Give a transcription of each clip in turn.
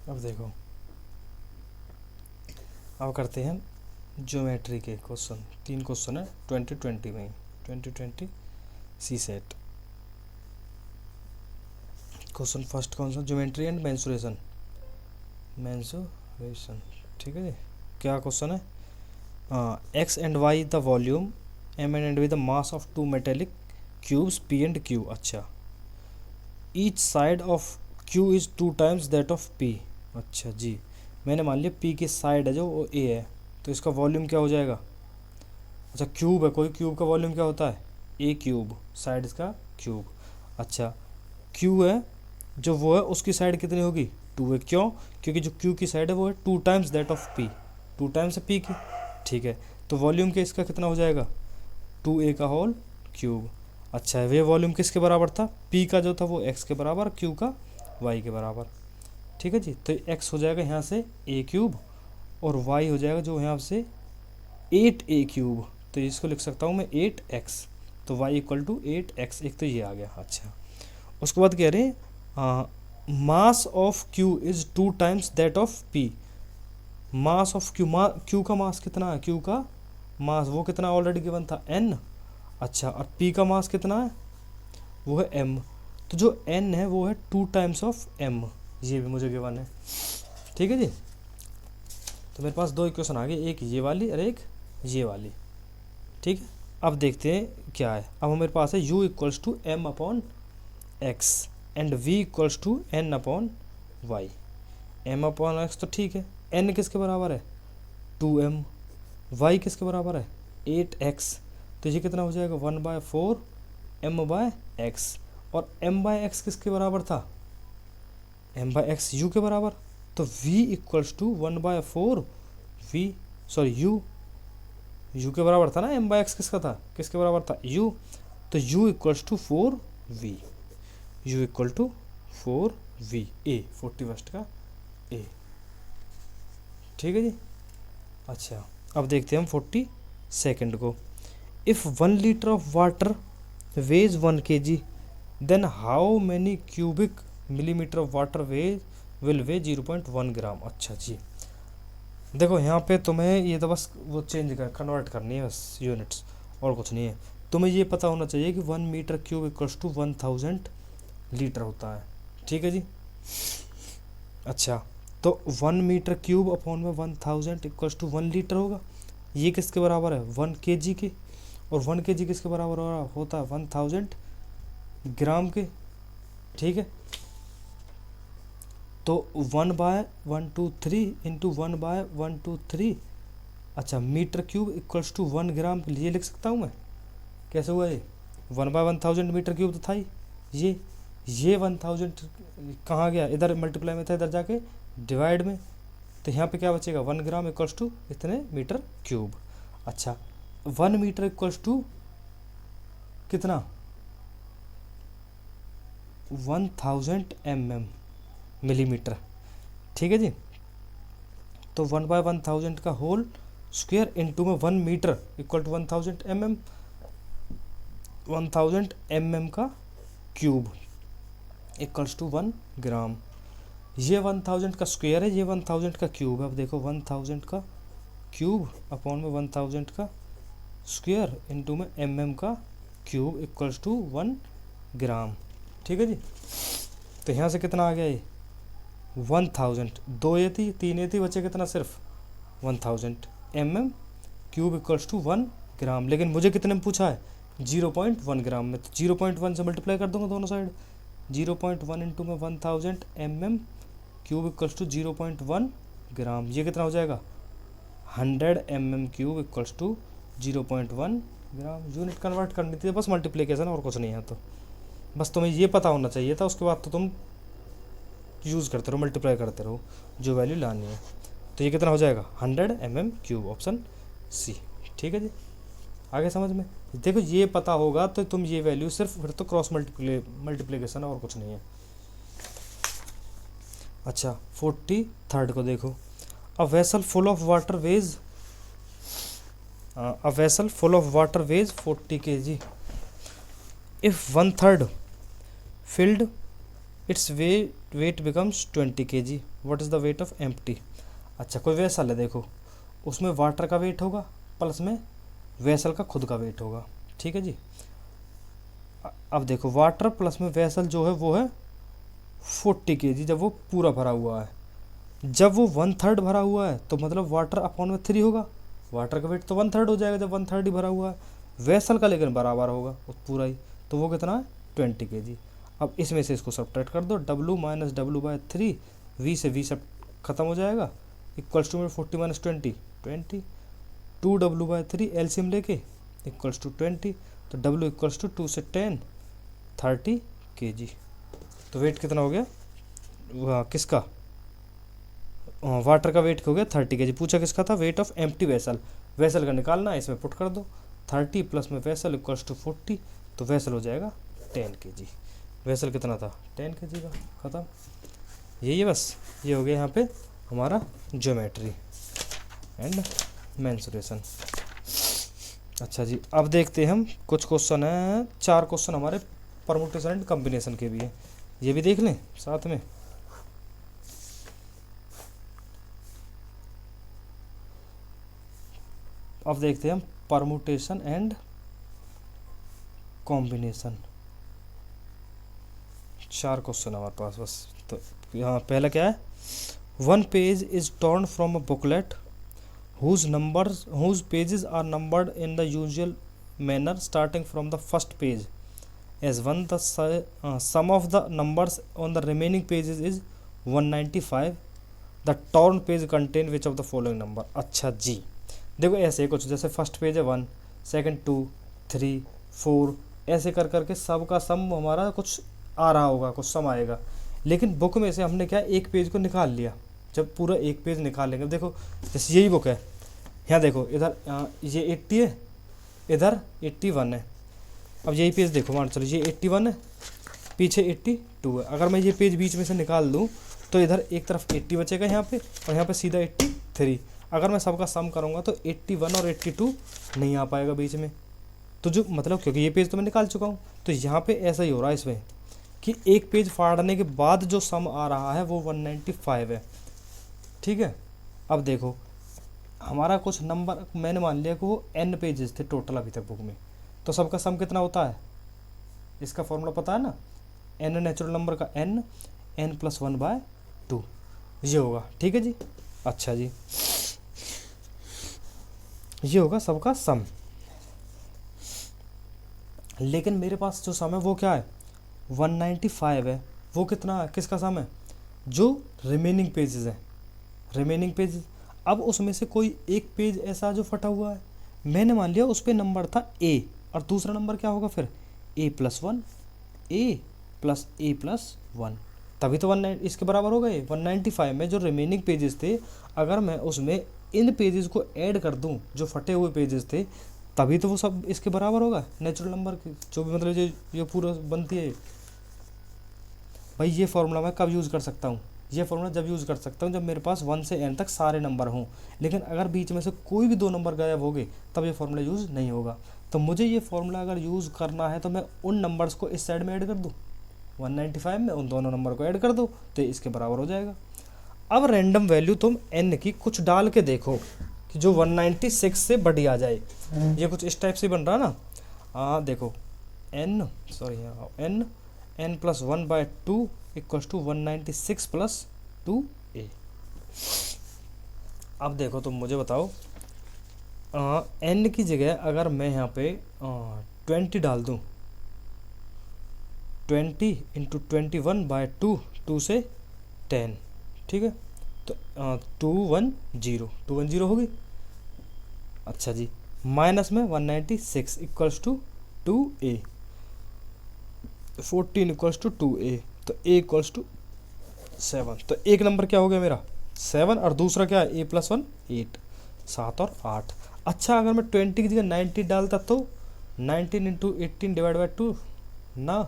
अब देखो, अब करते हैं ज्योमेट्री के क्वेश्चन। 3 क्वेश्चन है 2020 में, 2020 सी सेट। क्वेश्चन फर्स्ट कौन सा? Geometry and mensuration, mensuration. ठीक है जी। क्या क्वेश्चन है? X and Y the volume, M and V the mass of 2 metallic cubes P and Q. अच्छा, each side of Q is 2 times that of P. अच्छा जी, मैंने मान लिया पी की साइड है जो वो ए है, तो इसका वॉल्यूम क्या हो जाएगा? अच्छा, क्यूब है, कोई क्यूब का वॉल्यूम क्या होता है? ए क्यूब, साइड इसका क्यूब। अच्छा, क्यू है जो वो है, उसकी साइड कितनी होगी? 2 है। क्यों? क्योंकि जो क्यू की साइड है वो है 2 times that of P, 2 times है पी की। ठीक है, तो वॉल्यूम के इसका कितना हो जाएगा? 2a का होल क्यूब। अच्छा है, वे वॉल्यूम किसके बराबर था? p का जो था वो x के बराबर, q का y के बराबर। ठीक है जी, तो x हो जाएगा यहाँ से a क्यूब और y हो जाएगा जो यहाँ से 8a क्यूब, तो इसको लिख सकता हूँ मैं 8x, तो y इक्वल टू 8x। एक तो ये आ गया। अच्छा, उसके बाद कह रहे हैं mass of q is 2 times that of p। Mass of q, q का मास कितना है? q का मास वो कितना ऑलरेडी गिवन था? n। अच्छा, और p का मास कितना है? वो है m। तो जो n है वो है 2 टाइम्स ऑफ m, ये भी मुझे गिवन है। ठीक है जी, तो मेरे पास 2 इक्वेशन आ गई, एक ये वाली और एक ये वाली। ठीक है, अब देखते हैं क्या है। अब मेरे पास है u equals to m upon x and v equals to n upon y. m upon x तो ठीक है, n किसके बराबर है? 2m। y किसके बराबर है? 8x। तो ये कितना हो जाएगा? 1/4 m/x। और m/x किसके बराबर था? m/x u के बराबर। तो v equals to 1/4 v, sorry u के बराबर था ना। m/x किसका था? किसके बराबर था? u। तो u equals to 4v, u equal to 4v, a 41 का a। ठीक है जी। अच्छा, अब देखते हैं हम 42 को। If 1 litre of water weighs 1 kg, then how many cubic millimetre of water will weigh 0.1 gram. अच्छा जी, देखो यहाँ पे तुम्हें ये तो बस वो कन्वर्ट करनी है बस यूनिट्स, और कुछ नहीं है। तुम्हें ये पता होना चाहिए कि 1 metre cube equals to 1000 litre होता है। ठीक है जी। अच्छा, तो 1 मीटर क्यूब अपॉन में 1000 इक्वल्स टू 1 लीटर होगा। ये किसके बराबर है? 1 kg के। और 1 kg किसके बराबर होता है? 1000 ग्राम के। ठीक है, तो 1/123 इंटू 1/123। अच्छा, मीटर क्यूब इक्वल्स टू 1 ग्राम के लिए लिख सकता हूँ मैं। कैसे हुआ ये? 1/1000 मीटर क्यूब तो था ही। ये 1000 कहाँ गया? इधर मल्टीप्लाई में था, इधर जाके डिवाइड में। तो यहाँ पे क्या बचेगा? 1 ग्राम इक्वल्स टू इतने मीटर क्यूब। अच्छा, 1 मीटर इक्वल्स टू कितना? 1000 mm, मिलीमीटर। ठीक है जी, तो 1/1000 का होल स्क्वायर इंटू में 1 metre equal to 1000 mm, 1000 mm का क्यूब इक्वल्स टू 1 ग्राम। ये 1000 का स्क्वायर है, ये 1000 का क्यूब है। अब देखो 1000 का क्यूब अपॉन में 1000 का स्क्वायर इंटू में mm का क्यूब इक्वल्स टू 1 ग्राम। ठीक है जी, तो यहाँ से कितना आ गया? ये 1000, 2 ये थी, 3 ये थी, बचे कितना? सिर्फ 1000 mm क्यूब इक्वल्स टू 1 ग्राम। लेकिन मुझे कितने में पूछा है? 0.1 ग्राम में, तो 0.1 से मल्टीप्लाई कर दूंगा दोनों साइड। 0.1 इंटू में 1000 mm cube equals to 0.1 gram. ये कितना हो जाएगा? 100 mm cube equals to 0.1 gram. Unit convert करनी थी बस, मल्टीप्लिकेशन और कुछ नहीं है। तो बस तुम्हें ये पता होना चाहिए था, उसके बाद तो तुम यूज़ करते रहो, मल्टीप्लाई करते रहो जो वैल्यू लानी है। तो ये कितना हो जाएगा? 100 mm क्यूब, ऑप्शन सी। ठीक है जी, आगे समझ में? देखो ये पता होगा तो तुम ये वैल्यू सिर्फ फिर तो क्रॉस मल्टीप्लिकेशन और कुछ नहीं है। अच्छा, 43 को देखो। A vessel full of water veg 40 kg। If 1/3 filled its way weight becomes 20 kg. What is the weight of empty? अच्छा कोई वेसल है, देखो उसमें वाटर का वेट होगा प्लस में वेसल का खुद का वेट होगा, ठीक है जी। अब देखो वाटर प्लस में वेसल जो है वो है 40 kg जब वो पूरा भरा हुआ है। जब वो 1/3 भरा हुआ है तो मतलब वाटर अपॉन में 3 होगा, वाटर का वेट तो 1/3 हो जाएगा जब 1/3 ही भरा हुआ है। वेसल का लेकिन बराबर होगा वो पूरा ही, तो वो कितना है 20 kg। अब इसमें से इसको सब्ट्रैक्ट कर दो, W माइनस W/3, V से V सब खत्म हो जाएगा, इक्वल्स टू में 40 माइनस 20 20, 2W/3 एलसीएम लेके इक्वल्स टू 20, तो W इक्वल्स टू 2 से 10 30 kg। तो वेट कितना हो गया किसका, वाटर का वेट हो गया 30 kg। पूछा किसका था, weight of empty vessel, vessel का निकालना है, इसमें पुट कर दो 30 प्लस में वेसल इक्वल्स टू 40, तो वेसल हो जाएगा 10 kg। वेसल कितना था 10 kg का, ख़त्म। यही है बस, ये हो गया यहाँ पे हमारा ज्योमेट्री एंड मेंसुरेशन। अच्छा जी, अब देखते हैं हम कुछ क्वेश्चन हैं, 4 क्वेश्चन हमारे परमुटेशन एंड कॉम्बिनेशन के भी हैं, ये भी देख लें साथ में। अब देखते हैं हम परमुटेशन एंड कॉम्बिनेशन, 4 क्वेश्चन हमारे पास बस। तो यहाँ पहला क्या है, 1 page is turn from a booklet whose pages are numbered in the usual manner starting from the first page as 1. The sum of the numbers on the remaining pages is 195. The torn page contain which of the following number? अच्छा जी, देखो ऐसे कुछ, जैसे first page है 1, second 2, 3, 4, ऐसे कर करके सब का सम हमारा कुछ आ रहा होगा, कुछ सम आएगा। लेकिन बुक में से हमने क्या एक पेज को निकाल लिया, जब पूरा एक पेज निकालेंगे, देखो जैसे यही बुक है, यहाँ देखो इधर ये 80 है, इधर 81 है। अब यही पेज देखो, मान चलो ये 81 है, पीछे 82 है। अगर मैं ये पेज बीच में से निकाल दूँ तो इधर एक तरफ 80 बचेगा यहाँ पे, और यहाँ पे सीधा 83। अगर मैं सबका सम करूँगा तो 81 और 82 नहीं आ पाएगा बीच में, तो जो मतलब क्योंकि ये पेज तो मैं निकाल चुका हूँ, तो यहाँ पे ऐसा ही हो रहा है इसमें कि एक पेज फाड़ने के बाद जो सम आ रहा है वो 195 है, ठीक है। अब देखो हमारा कुछ नंबर मैंने मान लिया कि वो n पेजेस थे टोटल अभी तक बुक में, तो सबका सम कितना होता है, इसका फॉर्मूला पता है ना, n नेचुरल नंबर का n प्लस 1/2 ये होगा, ठीक है जी। अच्छा जी, ये होगा सबका सम। लेकिन मेरे पास जो सम है वो क्या है 195 है, वो कितना है, किसका सम है, जो रिमेनिंग पेजेस हैं, रिमेनिंग पेजेस। अब उसमें से कोई एक पेज ऐसा जो फटा हुआ है, मैंने मान लिया उस पर नंबर था a, और दूसरा नंबर क्या होगा फिर a plus 1, a plus a plus 1, तभी तो 19 इसके बराबर हो गए। 195 में जो रिमेनिंग पेजेस थे, अगर मैं उसमें इन पेजेस को ऐड कर दूं जो फटे हुए पेजेस थे, तभी तो वो सब इसके बराबर होगा नेचुरल नंबर की, जो भी मतलब ये पूरा बनती है। भाई ये फॉर्मूला मैं कब यूज़ कर सकता हूँ, ये फॉर्मूला जब यूज़ कर सकता हूँ जब मेरे पास 1 से n तक सारे नंबर हों। लेकिन अगर बीच में से कोई भी 2 नंबर गायब हो गए तब ये फॉर्मूला यूज़ नहीं होगा। तो मुझे ये फॉर्मूला अगर यूज़ करना है तो मैं उन नंबर्स को इस साइड में ऐड कर दूँ, 195 में उन दोनों नंबर को ऐड कर दो तो इसके बराबर हो जाएगा। अब रैंडम वैल्यू तुम n की कुछ डाल के देखो कि जो 196 से बड़ी आ जाए। ये कुछ इस टाइप से बन रहा ना, देखो n plus 1/2 equals to 196 plus 2a। अब देखो तुम मुझे बताओ, n की जगह अगर मैं यहाँ पे 20 डाल दूँ, 20 इंटू 21/2, 2 से 10, ठीक है, तो 210 होगी। अच्छा जी, माइनस में 196 equals to 2a, 14 equals to 2a, तो a इक्वल्स टू 7। तो एक नंबर क्या हो गया मेरा 7, और दूसरा क्या है a प्लस 1 8, 7 और 8। अच्छा अगर मैं 20 की जगह 90 डालता तो 19 इंटू 18 डिवाइड बाई 2 ना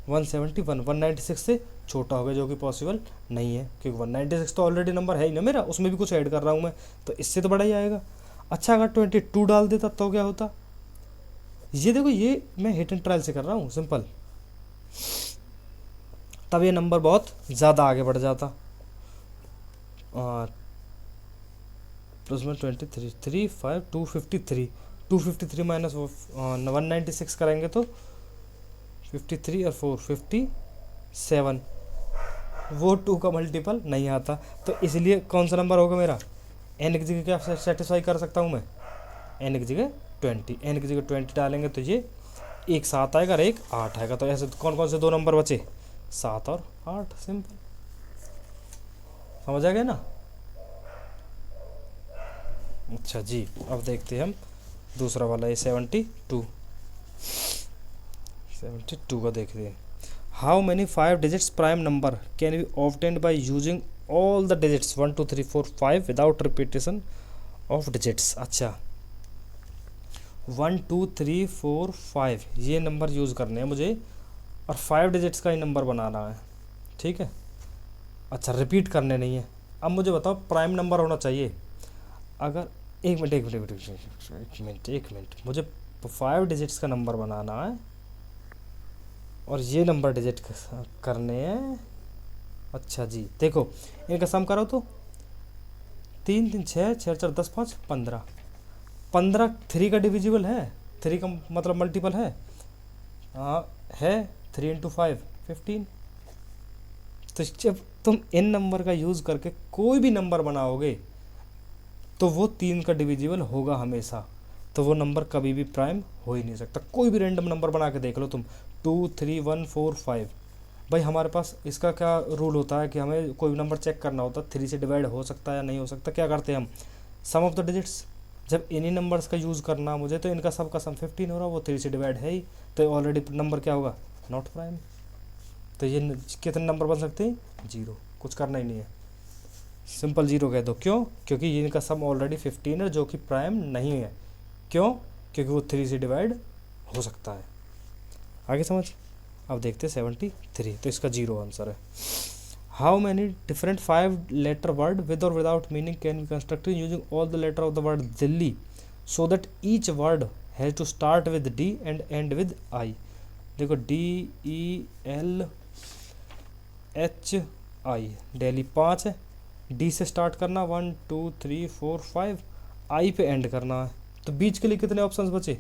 171, 196 से छोटा हो गया, जो कि पॉसिबल नहीं है क्योंकि 196 तो ऑलरेडी नंबर है ही ना मेरा, उसमें भी कुछ ऐड कर रहा हूँ मैं, तो इससे तो बड़ा ही आएगा। अच्छा अगर 22 डाल देता तो क्या होता, ये देखो ये मैं हिट एंड ट्रायल से कर रहा हूँ सिंपल। तब ये नंबर बहुत ज़्यादा आगे बढ़ जाता। प्लस में 23 3 5 253 253 माइनस 196 करेंगे तो 53 और 4 57, वो 2 का मल्टीपल नहीं आता। तो इसलिए कौन सा नंबर होगा मेरा, एन की जगह क्या सेटिस्फाई कर सकता हूँ मैं, एन की जगह 20, एन की जगह 20 डालेंगे तो ये एक 7 आएगा और एक 8 आएगा। तो ऐसे कौन कौन से दो नंबर बचे, 7 और 8, सिंपल। समझ आ गया ना। अच्छा जी, अब देखते हैं हम दूसरा वाला, ये 72 का देखते हैं। How many 5 digits prime number can be obtained by using all the digits 1 2 3 4 5 without repetition of digits. अच्छा, 1 2 3 4 5 ये नंबर यूज़ करने हैं मुझे, और 5 डिजिट्स का ही नंबर बनाना है, ठीक है। अच्छा, रिपीट करने नहीं है। अब मुझे बताओ प्राइम नंबर होना चाहिए। अगर एक मिनट, मुझे 5 डिजिट्स का नंबर बनाना है और ये नंबर डिजिट करने हैं। अच्छा जी, देखो इनका सम करो तो 3 3 6 6 4 10 5 15, 15 3 का डिविजिबल है, 3 का मतलब मल्टीपल है, है 3 इंटू 5 15। तो जब तुम इन नंबर का यूज़ करके कोई भी नंबर बनाओगे तो वो 3 का डिविजिबल होगा हमेशा, तो वो नंबर कभी भी प्राइम हो ही नहीं सकता। कोई भी रैंडम नंबर बना के देख लो तुम, 2 3 1 4 5। भाई हमारे पास इसका क्या रूल होता है कि हमें कोई भी नंबर चेक करना होता है 3 से डिवाइड हो सकता है या नहीं हो सकता, क्या करते हैं हम, सम ऑफ द डिजिट्स। जब इन्हीं नंबर्स का यूज़ करना मुझे, तो इनका सब का सम 15 हो रहा, वो 3 से डिवाइड है ही, तो ऑलरेडी नंबर क्या होगा, नॉट प्राइम। तो ये कितने नंबर बन सकते हैं, 0, कुछ करना ही नहीं है, सिंपल 0 कह दो। क्यों, क्योंकि इनका सम ऑलरेडी 15 है, जो कि प्राइम नहीं है। क्यों, क्योंकि वो 3 से डिवाइड हो सकता है। आगे समझ। अब देखते हैं 73, तो इसका 0 आंसर है। How many different 5 letter word with और without meaning can be constructed using all the letter of the word Delhi so that each word has to start with D and end with I। देखो DELHI, Delhi 5 है, D से start करना 1 2 3 4 5, I पे and करना है। तो बीच के लिए कितने ऑप्शंस बचे,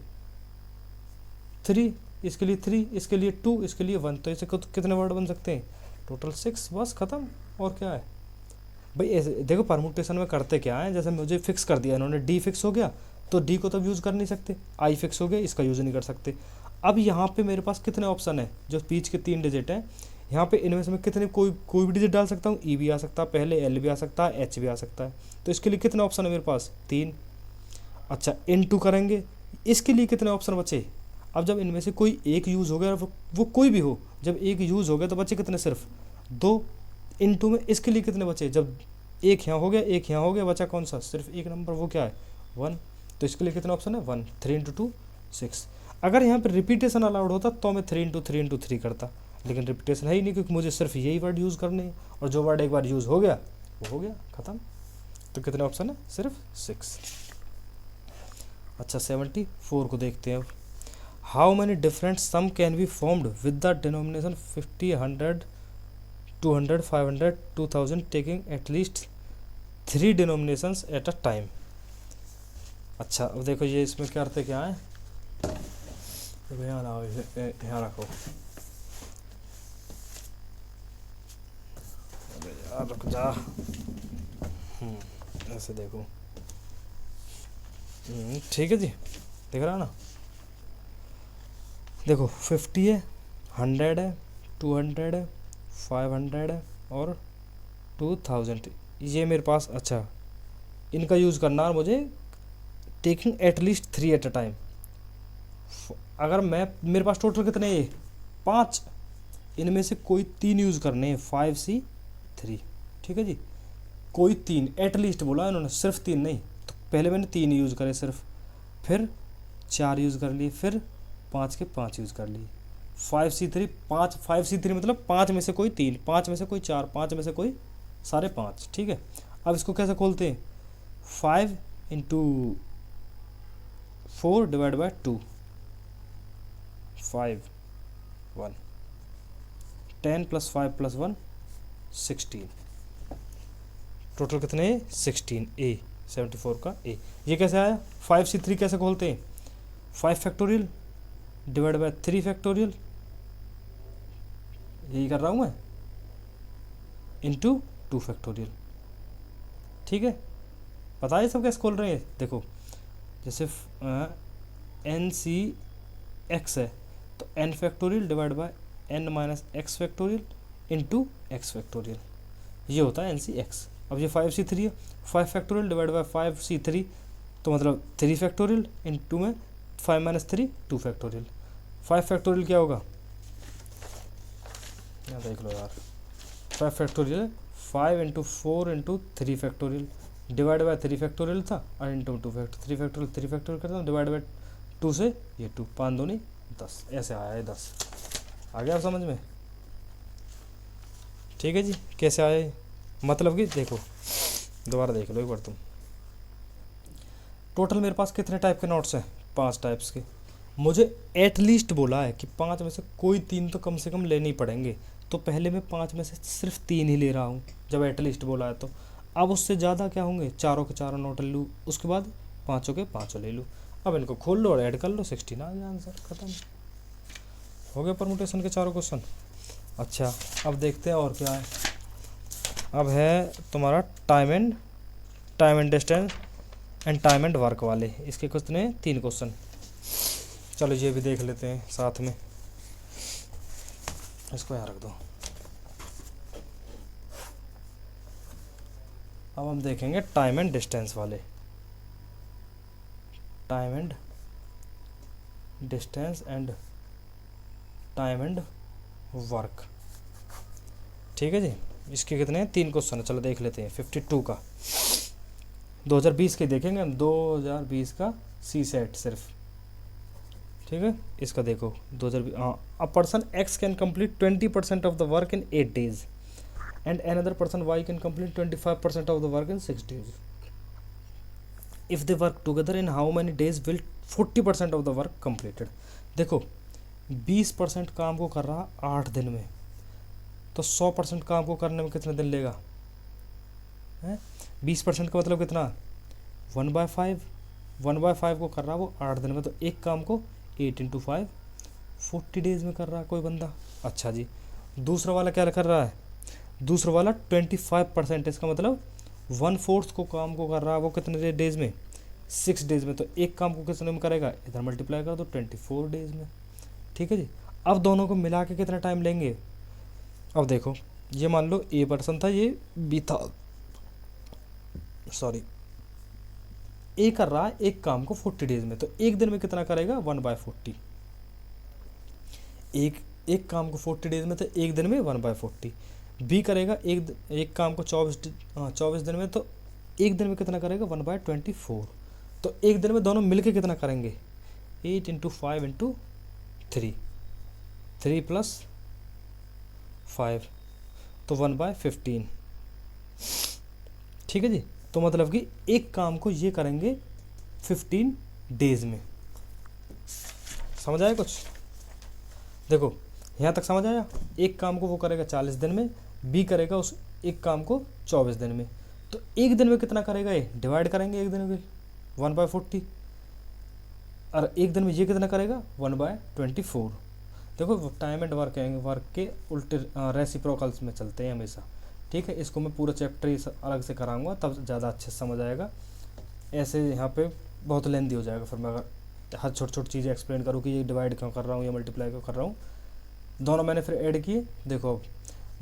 3, इसके लिए 3, इसके लिए 2, इसके लिए 1, तो इसे कितने वर्ड बन सकते हैं, टोटल 6, बस ख़त्म। और क्या है भाई, ऐसे देखो परमुटेशन में करते क्या है, जैसे मुझे फिक्स कर दिया इन्होंने, D फिक्स हो गया तो D को तब यूज़ कर नहीं सकते, I फिक्स हो गया, इसका यूज़ नहीं कर सकते। अब यहाँ पे मेरे पास कितने ऑप्शन है, जो बीच के 3 डिजिट हैं, यहाँ पे इनमें से मैं कितने कोई भी डिजिट डाल सकता हूँ, E भी आ सकता है पहले, L भी आ सकता है, H भी आ सकता है। तो इसके लिए कितने ऑप्शन है मेरे पास, 3। अच्छा, इनटू करेंगे, इसके लिए कितने ऑप्शन बचे। अब जब इनमें से कोई एक यूज़ हो गया, वो कोई भी हो, जब एक यूज़ हो गया तो बचे कितने, सिर्फ 2। इनटू में इसके लिए कितने बचे, जब एक यहाँ हो गया, एक यहाँ हो गया, बचा कौन सा, सिर्फ एक नंबर, वो क्या है, 1। तो इसके लिए कितने ऑप्शन है, 1, 3 इंटू 2 6। अगर यहाँ पर रिपीटेशन अलाउड होता तो मैं 3 इंटू 3 इंटू 3 करता, लेकिन रिपीटेशन है ही नहीं, क्योंकि मुझे सिर्फ यही वर्ड यूज़ करने हैं, और जो वर्ड एक बार यूज़ हो गया वो हो गया, ख़त्म। तो कितने ऑप्शन है, सिर्फ 6। अच्छा, 74 को देखते हैं अब। How many different sum can be formed with the denomination 50 100 200 500 2000 taking at least 3 denominations at a time. अच्छा, अब देखो ये इसमें क्या करते क्या है, तो यहाँ लाओ, यहाँ रखो, अरे यार रुक जा, ऐसे देखो, ठीक है जी, देख रहा है ना। देखो 50 है, 100 है, 200 है, 500 है और 2000, ये मेरे पास। अच्छा, इनका यूज़ करना है मुझे, taking at least 3 eight a time. अगर मैं, मेरे पास टोटल कितने हैं, 5, इनमें से कोई 3 यूज़ करने हैं, 5C3, ठीक है जी, कोई 3 एटलीस्ट बोला इन्होंने, सिर्फ 3 नहीं। तो पहले मैंने 3 यूज़ करे सिर्फ, फिर 4 यूज़ कर लिए, फिर 5 के 5 यूज़ कर लिए, 5C3 5, 5C3 मतलब 5 में से कोई 3, 5 में से कोई 4, 5 में से कोई सारे 5, ठीक है। अब इसको कैसे खोलते हैं, 5 इंटू 4 डिवाइड बाई 2, 5 1, 10 + 5 + 1 16, टोटल कितने 16 ए 74 का ए। ये कैसे आया, 5C3 कैसे खोलते हैं, 5 फैक्टोरियल डिवाइड बाय 3 फैक्टोरियल, यही कर रहा हूँ मैं, इंटू 2 फैक्टोरियल। ठीक है, पता है सब कैसे खोल रहे हैं। देखो जैसे NC(x) है तो n factorial divide by n - x factorial into x factorial, ये होता है NC(x). अब ये 5C3 है, 5 फैक्टोरियल डिवाइड बाय 5C3 तो मतलब 3 फैक्टोरियल, इंटू में 5 - 3 2 फैक्टोरियल। 5 फैक्टोरियल क्या होगा, यहाँ देख लो यार, 5 factorial 5 × 4 × 3 factorial divide by 3 factorial था और इंटू 2 फैक्टोरियल, 3 फैक्टोरियल करता हूँ डिवाइड बाय 2 से ये 2, 5 दूनी 10, ऐसे आया है 10। आ गया आप समझ में। ठीक है जी, कैसे आया ये, मतलब कि देखो दोबारा देख लो एक बार तुम। टोटल मेरे पास कितने टाइप के नोट्स हैं, 5 टाइप्स के। मुझे एटलीस्ट बोला है कि 5 में से कोई 3 तो कम से कम लेने ही पड़ेंगे, तो पहले मैं 5 में से सिर्फ 3 ही ले रहा हूँ जब एटलीस्ट बोला है तो। अब उससे ज़्यादा क्या होंगे, चारों के चारों नोट ले लूँ, उसके बाद पाँचों के पाँचों ले लूँ। अब इनको खोल लो और ऐड कर लो, 16 आ गया आंसर, खत्म हो गया परमुटेशन के चारों क्वेश्चन। अच्छा अब देखते हैं और क्या है। अब है तुम्हारा time and distance and time and work वाले, इसके कितने 3 क्वेश्चन। चलो ये भी देख लेते हैं साथ में, इसको यहाँ रख दो। अब हम देखेंगे टाइम एंड डिस्टेंस वाले, time and distance and time and work. ठीक है जी, इसके कितने हैं 3 क्वेश्चन है। चलो देख लेते हैं 52 का, 2020 के देखेंगे हम, 2020 का सी सेट सिर्फ। ठीक है, इसका देखो 2020, हाँ, a person X can complete 20% of the work in 8 days and another person Y can complete 25% of the work in 6 days. If they work together, in how many days will 40% of the work completed? देखो 20% काम को कर रहा 8 दिन में, तो 100% काम को करने में कितने दिन लेगा है। 20% का मतलब कितना, 1/5, 1/5 को कर रहा वो 8 दिन में, तो एक काम को 8 × 5 40 डेज में कर रहा है कोई बंदा। अच्छा जी, दूसरा वाला क्या कर रहा है, दूसरा वाला 25%, इसका मतलब 1/4 को काम को कर रहा है वो कितने डेज में, 6 डेज में, तो एक काम को कितने में करेगा, इधर मल्टीप्लाई कर दो 24 डेज में। ठीक है जी, अब दोनों को मिला के कितना टाइम लेंगे। अब देखो ये मान लो ए पर्सन था, ये बी था, सॉरी, ए कर रहा है एक काम को 40 डेज में, तो एक दिन में कितना करेगा 1/40। एक काम को 40 डेज में, तो एक दिन में 1/40। बी करेगा एक काम को 24 दिन में, तो एक दिन में कितना करेगा 1/24। तो एक दिन में दोनों मिलके कितना करेंगे, 8 × 5 × 3, 3 + 5 तो 1/15। ठीक है जी, तो मतलब कि एक काम को ये करेंगे 15 डेज में। समझ आया कुछ, देखो यहाँ तक समझ आया। एक काम को वो करेगा 40 दिन में, बी करेगा उस एक काम को 24 दिन में, तो एक दिन में कितना करेगा, ये डिवाइड करेंगे एक दिन में 1/40, और एक दिन में ये कितना करेगा 1/24। देखो टाइम एंड वर्क के उल्टे रेसिप्रोकल्स में चलते हैं हमेशा। ठीक है, इसको मैं पूरा चैप्टर ही अलग से कराऊंगा, तब ज़्यादा अच्छे से समझ आएगा। ऐसे यहाँ पे बहुत लेंदी हो जाएगा फिर मैं अगर हर छोटी छोटी चीज़ें एक्सप्लेन करूँ कि ये डिवाइड क्यों कर रहा हूँ या मल्टीप्लाई क्यों कर रहा हूँ। दोनों मैंने फिर ऐड किए, देखो अब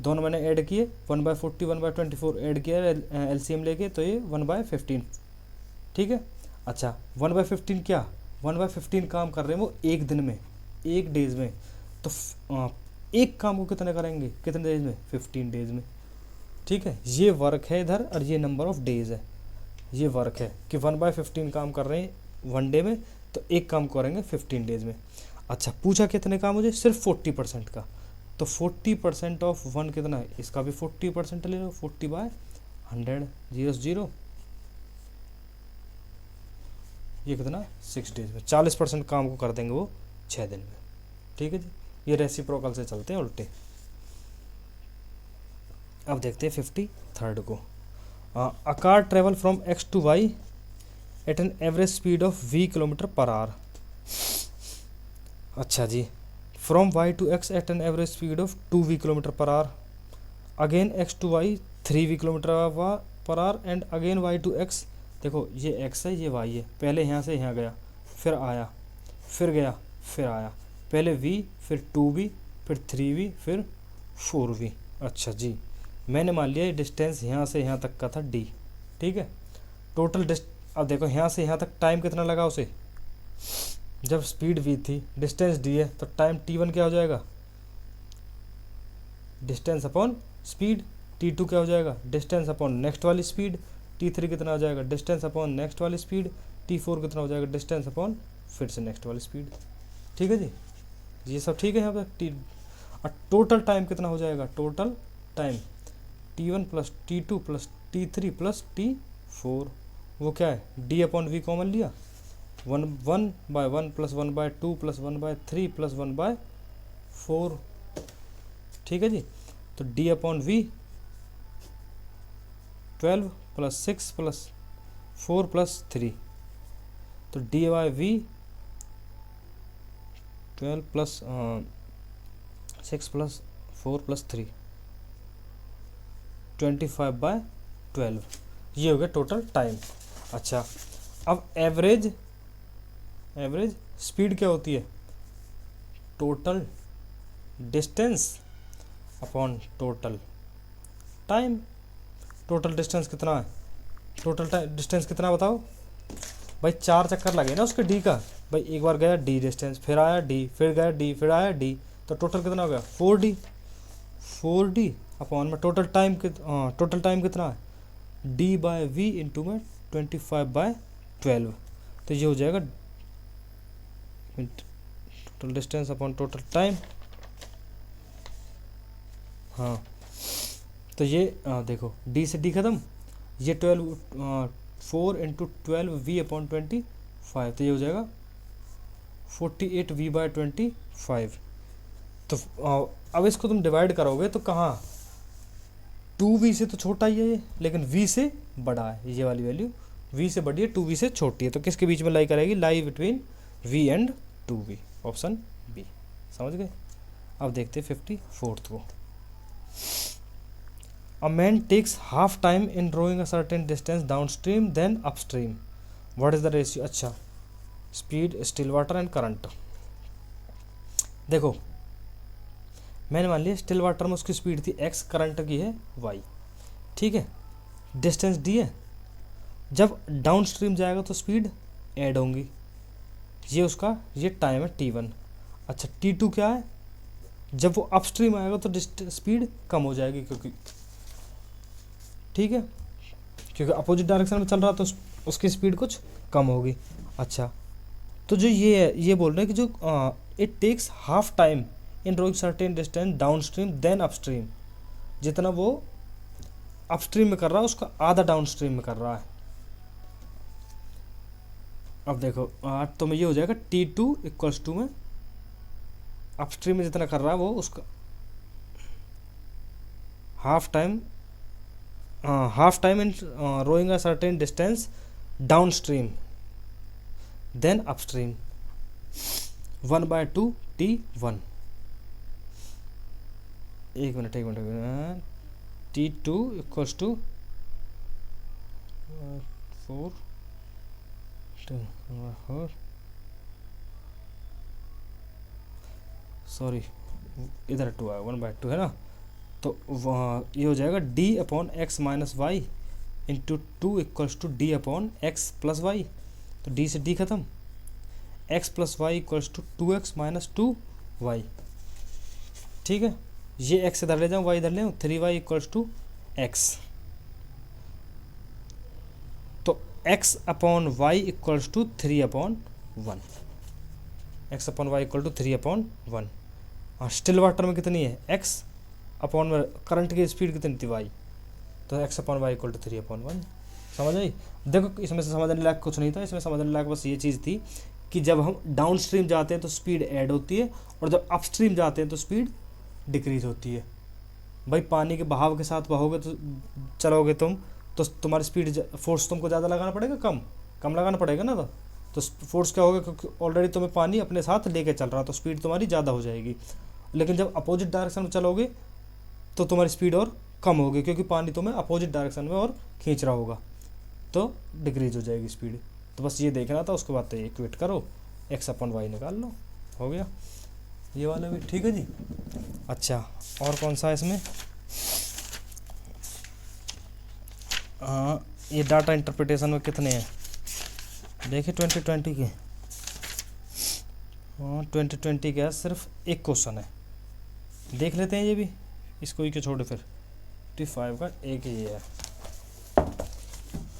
दोनों मैंने ऐड किए, 1/40 1/24 ऐड किया LCM लेके, तो ये 1/15। ठीक है, अच्छा 1/15 क्या, 1/15 काम कर रहे हैं वो एक दिन में, एक डेज में, तो एक काम को कितने करेंगे, कितने डेज में, 15 डेज में। ठीक है, ये वर्क है इधर और ये नंबर ऑफ डेज है, ये वर्क है कि 1/15 काम कर रहे हैं वन डे में, तो एक काम करेंगे 15 डेज में। अच्छा पूछा कितने का मुझे, सिर्फ 40% का, तो 40% ऑफ 1 कितना है, इसका भी 40% ले लो, 40/100 0 ये कितना 6 डेज में। 40% काम को कर देंगे वो 6 दिन में। ठीक है जी, ये रेसिप्रोकल से चलते हैं उल्टे। अब देखते हैं 53rd को। A car travel from X to Y at an average speed of v kilometre per hour. अच्छा जी, from Y to X at an average speed of 2v kilometre per hour, again X to Y 3v kilometre per hour and again Y to X. देखो ये x है, ये y है, पहले यहाँ से यहाँ गया, फिर आया, फिर गया, फिर आया, पहले v, फिर 2v, फिर 3v, फिर 4v। अच्छा जी, मैंने मान लिया ये डिस्टेंस यहाँ से यहाँ तक का था d, ठीक है। टोटल अब देखो यहाँ से यहाँ तक टाइम कितना लगा उसे, जब स्पीड v थी, डिस्टेंस d है, तो टाइम t1 क्या हो जाएगा, डिस्टेंस अपॉन स्पीड। t2 क्या हो जाएगा, डिस्टेंस अपॉन नेक्स्ट वाली स्पीड। t3 कितना हो जाएगा, डिस्टेंस अपॉन नेक्स्ट वाली स्पीड। t4 कितना हो जाएगा, डिस्टेंस अपॉन फिर से नेक्स्ट वाली स्पीड। ठीक है जी, ये सब ठीक है यहाँ पर। और टोटल टाइम कितना हो जाएगा, total time t1 plus t2 plus t3 plus t4, वो क्या है, d अपॉन वी कॉमन लिया, 1/1 प्लस 1/2 प्लस 1/3 प्लस 1/4। ठीक है जी, तो d upon V 12 plus 6 plus 4 plus 3, तो D by V 12 plus 6 plus 4 plus 3 25/12, ये हो गया टोटल टाइम। अच्छा, अब एवरेज स्पीड क्या होती है, total distance upon total time. Total distance कितना है, टोटल डिस्टेंस कितना बताओ भाई, 4 चक्कर लगे ना उसके डी का, भाई एक बार गया डी डिस्टेंस, फिर आया डी, फिर गया डी, फिर आया डी, तो टोटल कितना हो गया 4d अपॉन में टोटल टाइम कितना है, d बाय वी इंटू में 25/12, तो ये हो जाएगा total distance upon total time. हाँ, तो ये देखो d से d खत्म, ये 4 इंटू 12v अपॉन 25, तो ये हो जाएगा 48v/25। तो अब इसको तुम डिवाइड करोगे तो कहाँ, 2v से तो छोटा ही है ये, लेकिन v से बड़ा है, ये वाली वैल्यू v से बड़ी है, 2v से छोटी है, तो किसके बीच में लाई करेगी, lie between v and 2v, option B. समझ गए। अब देखते 54th को। A man takes half time in rowing a certain distance downstream then upstream. What is the ratio? अच्छा, speed, still water and current। देखो मैंने मान लिया स्टिल वाटर में उसकी स्पीड थी x, करंट की है y, ठीक है, डिस्टेंस d है, जब डाउन स्ट्रीम जाएगा तो स्पीड ऐड होंगी, ये टाइम है t1। अच्छा, t2 क्या है, जब वो अपस्ट्रीम आएगा तो स्पीड कम हो जाएगी, क्योंकि अपोजिट डायरेक्शन में चल रहा तो उसकी स्पीड कुछ कम होगी। अच्छा, तो जो ये बोल रहे हैं कि जो it takes half time in rowing certain distance downstream then upstream, जितना वो अपस्ट्रीम में कर रहा है उसका आधा डाउन स्ट्रीम में कर रहा है। अब देखो तो में ये हो जाएगा t2 इक्वल्स टू में अपस्ट्रीम में जितना कर रहा है वो उसका half time in rowing a certain distance downstream then upstream 1/2 t1। एक minute t2 equals to 4 sorry इधर 2 आया, 1/2 है ना, तो ये हो जाएगा d upon x minus y into 2 equals to d upon x plus y, तो d से d खत्म, x plus y equals to 2x minus 2y। ठीक है, ये x इधर ले जाऊँ, y इधर ले आऊँ, 3y इक्वल्स टू x, तो x upon y equals to 3/1, x upon y equal to 3/1। हाँ, स्टिल वाटर में कितनी है x अपॉन में करंट की स्पीड कितनी थी y, तो x upon y equal to 3/1। समझ आई। देखो इसमें से समझने लायक कुछ नहीं था, इसमें समझने लायक बस ये चीज़ थी कि जब हम डाउन स्ट्रीम जाते हैं तो स्पीड ऐड होती है और जब अपस्ट्रीम जाते हैं तो स्पीड डिक्रीज होती है। भाई पानी के बहाव के साथ बहोगे तो चलोगे तुम, तो तुम्हारी स्पीड, फोर्स तुमको ज़्यादा लगाना पड़ेगा, कम कम लगाना पड़ेगा ना। तो फोर्स क्या होगा, क्योंकि ऑलरेडी तुम्हें पानी अपने साथ लेके चल रहा, तो स्पीड तुम्हारी ज़्यादा हो जाएगी। लेकिन जब अपोजिट डायरेक्शन में चलोगे तो तुम्हारी स्पीड और कम होगी, क्योंकि पानी तुम्हें अपोजिट डायरेक्शन में और खींच रहा होगा, तो डिक्रीज हो जाएगी स्पीड। तो बस ये देखना था, उसके बाद तो ये इक्वेट करो, x/y निकाल लो, हो गया ये वाला भी। ठीक है जी। अच्छा, और कौन सा है इसमें? हाँ, ये डाटा इंटरप्रिटेशन में कितने हैं देखिए, 2020 के। हाँ 2020 का सिर्फ एक क्वेश्चन है, देख लेते हैं ये भी, इसको ही क्यों छोड़े फिर। 55 का एक ही है।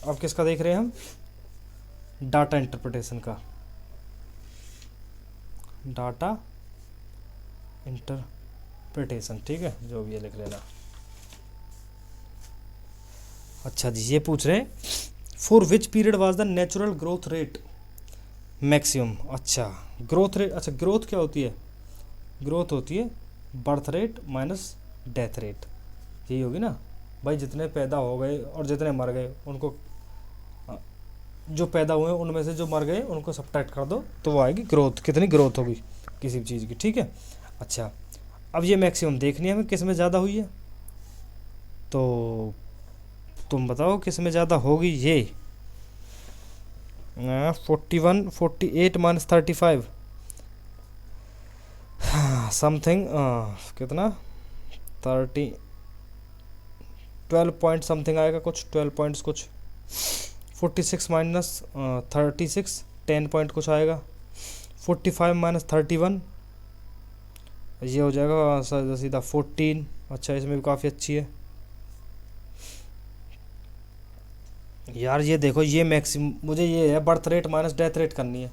अब किसका देख रहे हैं हम? डाटा इंटरप्रिटेशन का। डाटा इंटरप्रिटेशन, ठीक है, जो भी है लिख लेना। अच्छा जी, ये पूछ रहे हैं for which period was the natural growth rate maximum. अच्छा ग्रोथ रेट, अच्छा ग्रोथ क्या होती है? ग्रोथ होती है birth rate minus death rate, यही होगी ना भाई। जितने पैदा हो गए और जितने मर गए उनको, जो पैदा हुए उनमें से जो मर गए उनको सब्ट्रैक्ट कर दो, तो वो आएगी ग्रोथ, कितनी ग्रोथ होगी किसी भी चीज़ की। ठीक है। अच्छा, अब ये मैक्सिमम देखनी है हमें किस में ज़्यादा हुई है, तो तुम बताओ किस में ज़्यादा होगी ये। 41, 48 माइनस 35 समथिंग, कितना 30, 12 पॉइंट समथिंग आएगा, कुछ 12 पॉइंट्स कुछ। 46 माइनस 36 10 पॉइंट कुछ आएगा। 45 माइनस 31 ये हो जाएगा सीधा 14। अच्छा, इसमें भी काफ़ी अच्छी है यार। ये देखो, ये मैक्सिमम, मुझे ये है birth rate minus death rate करनी है,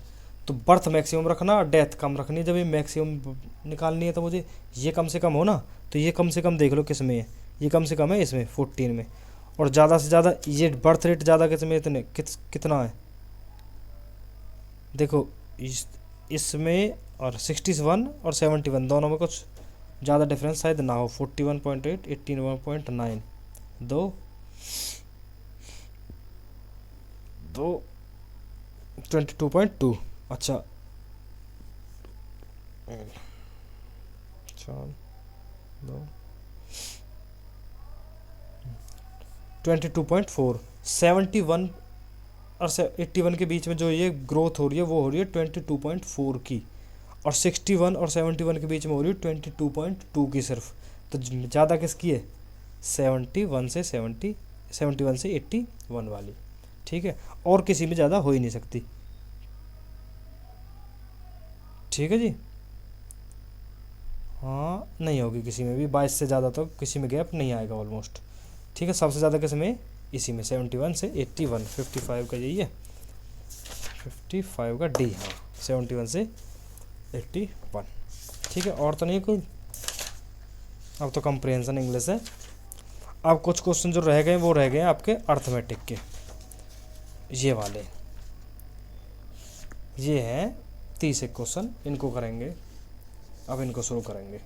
तो बर्थ मैक्सिमम रखना और डेथ कम रखनी है। जब ये मैक्सिमम निकालनी है तो मुझे ये कम से कम हो ना, तो ये कम से कम देख लो किस में है, ये कम से कम है इसमें 14 में, और ज़्यादा से ज़्यादा ये बर्थ रेट ज़्यादा किस में, इतने कितना है देखो, इसमें और 61 और 71 दोनों में कुछ ज़्यादा डिफरेंस शायद ना हो। 41.8, 81.9, दो 22.2। अच्छा, चार दो 22.4। 71 और 81 के बीच में जो ये ग्रोथ हो रही है वो हो रही है 22.4 की, और 61 और 71 के बीच में हो रही है 22.2 की सिर्फ। तो ज़्यादा किसकी है? 71 से 81 वाली। ठीक है, और किसी में ज़्यादा हो ही नहीं सकती। ठीक है जी। हाँ, नहीं होगी किसी में भी, 22 से ज़्यादा तो किसी में गैप नहीं आएगा ऑलमोस्ट। ठीक है, सबसे ज़्यादा किस में? इसी में 71 से 81। 55 का यही है, 55 का डी। हाँ, 71 से 81। ठीक है, और तो नहीं कोई। अब तो कंप्रिहेंशन इंग्लिश है। अब कुछ क्वेश्चन जो रह गए वो रह गए आपके अर्थमेटिक के, ये वाले। ये हैं 30 क्वेश्चन, इनको करेंगे, अब इनको शुरू करेंगे।